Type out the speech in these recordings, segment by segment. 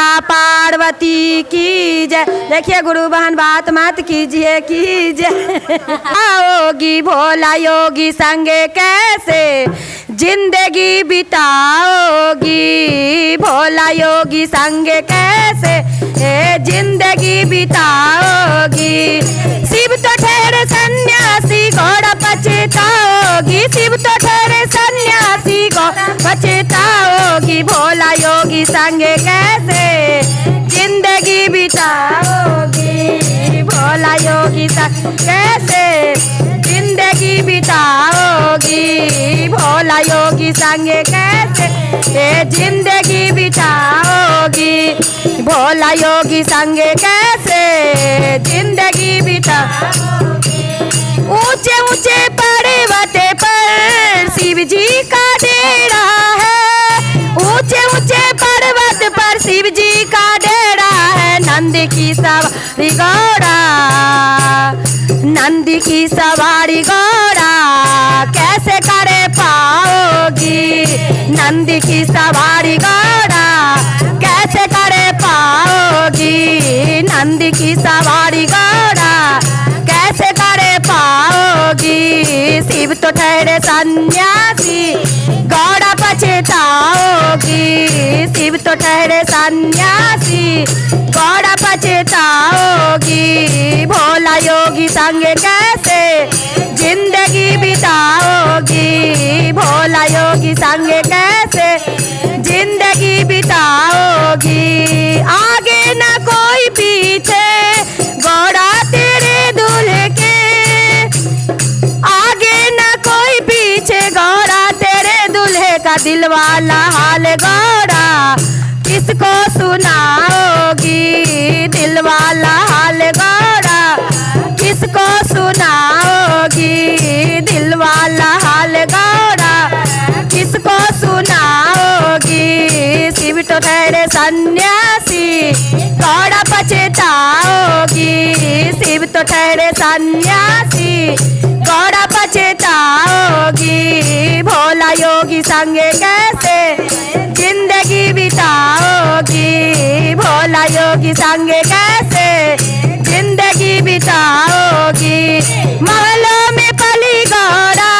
मैया पार्वती की जय। देखिए गुरु बहन बात मत कीजिए कीजिए। आओगी भोला योगी संगे कैसे जिंदगी बिताओगी, भोला योगी संगे कैसे जिंदगी बिताओगी। शिव तो ठहरे सन्यासी घोड़ा पछताओगी, शिव तो ठहरे सन्यासी को पछताओगी। भोला योगी संगे कैसे जिंदगी बिताओगी, भोला योगी संग कैसे जिंदगी बिताओगी, भोला योगी संगे कैसे जिंदगी बिताओगी, भोला योगी संगे कैसे जिंदगी बिताओगी। ऊंचे ऊंचे पर्वत पर शिव जी का डेरा है, ऊंचे ऊंचे पर्वत पर शिव जी का डेरा है। नंदी की सवारी घोड़ा, नंदी की सवारी घोड़ा कैसे करे पाओगी, नंदी की सवारी घोड़ा कैसे करे पाओगी, नंदी की सवारी घोड़ा कैसे करे पाओगी। शिव तो ठहरे सन्यासी घोड़ा पछताओगी, शिव तो ठहरे सन्यासी घोड़ा पछताओगी। भोला योगी संगे कैसे जिंदगी बिताओगी, भोला योगी संगे कैसे जिंदगी बिताओगी। आगे न कोई पीछे घोड़ा तेरे दूल्हे के, आगे न कोई पीछे घोड़ा तेरे दूल्हे का। दिल वाला हाल घोड़ा किसको सुनाओगी, दिल वाला हाल घोड़ा किसको सुनाओगी, दिल वाला हाल घोड़ा किसको सुनाओगी। शिव तो ठहरे सन्यासी घोड़ा पछताओगी, शिव तो ठहरे सन्यासी घोड़ा पछताओगी। भोला योगी संगे कैसे जिंदगी बिताओगी, भोला योगी संगे कैसे जिंदगी बिताओगी। महलों में पली घोड़ा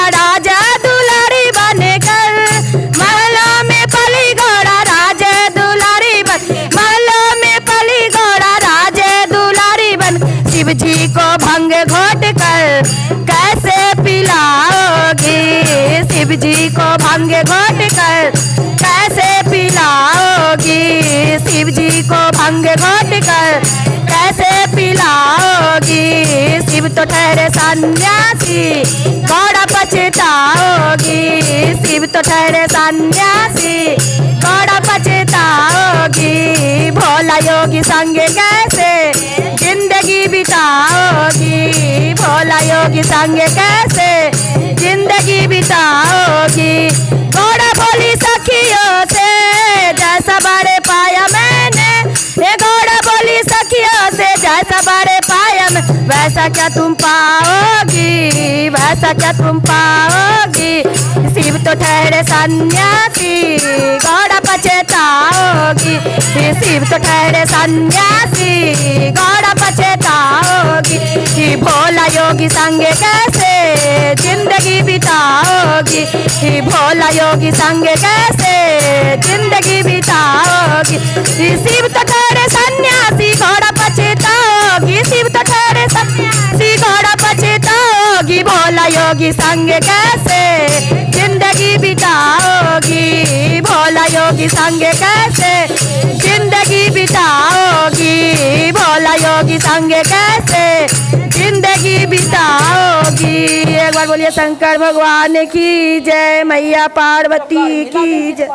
राजा दुलारी बनकर, महलों में पली घोड़ा राजा दुलारी बन, महलों में पली घोड़ा राजा दुलारी बन। शिव जी को भंग घोट कर कैसे पिलाओगी, शिव जी को भंग घोट कर कैसे पिलाओगी, शिव जी को भंग घोट कर कैसे पिलाओगी। शिव तो ठहरे सन्यासी घोड़ा पछताओगी, शिव तो ठहरे सन्यासी घोड़ा पछताओगी। भोला योगी संगे कैसे जिंदगी बिताओगी, भोला योगी संगे कैसे जिंदगी बिताओगी। घोड़ा बोली सखियों से जैसा बारे पाया मैंने, ये घोड़ा बोली सखियों से जैसा बारे पाया मैं, वैसा क्या तुम पाओगी, वैसा क्या तुम पाओगी। शिव तो ठहरे सन्यासी घोड़ा पछताओगी, शिव तो ठहरे सन्यासी घोड़ा पछताओगी। कि भोला योगी संगे कैसे जिंदगी बिताओगी, कि भोला योगी संगे कैसे जिंदगी बिताओगी। शिव तो ठहरे सन्यासी घोड़ा पछताओगी, शिव तो ठहरे सन्यासी घोड़ा पछताओगी। भोला योगी संगे कैसे जिंदगी बिताओगी, भोला योगी संगे कैसे जिंदगी बिताओगी, भोला योगी संगे कैसे जिंदगी बिताओगी। एक बार बोलिए शंकर भगवान की जय, मैया पार्वती की जय।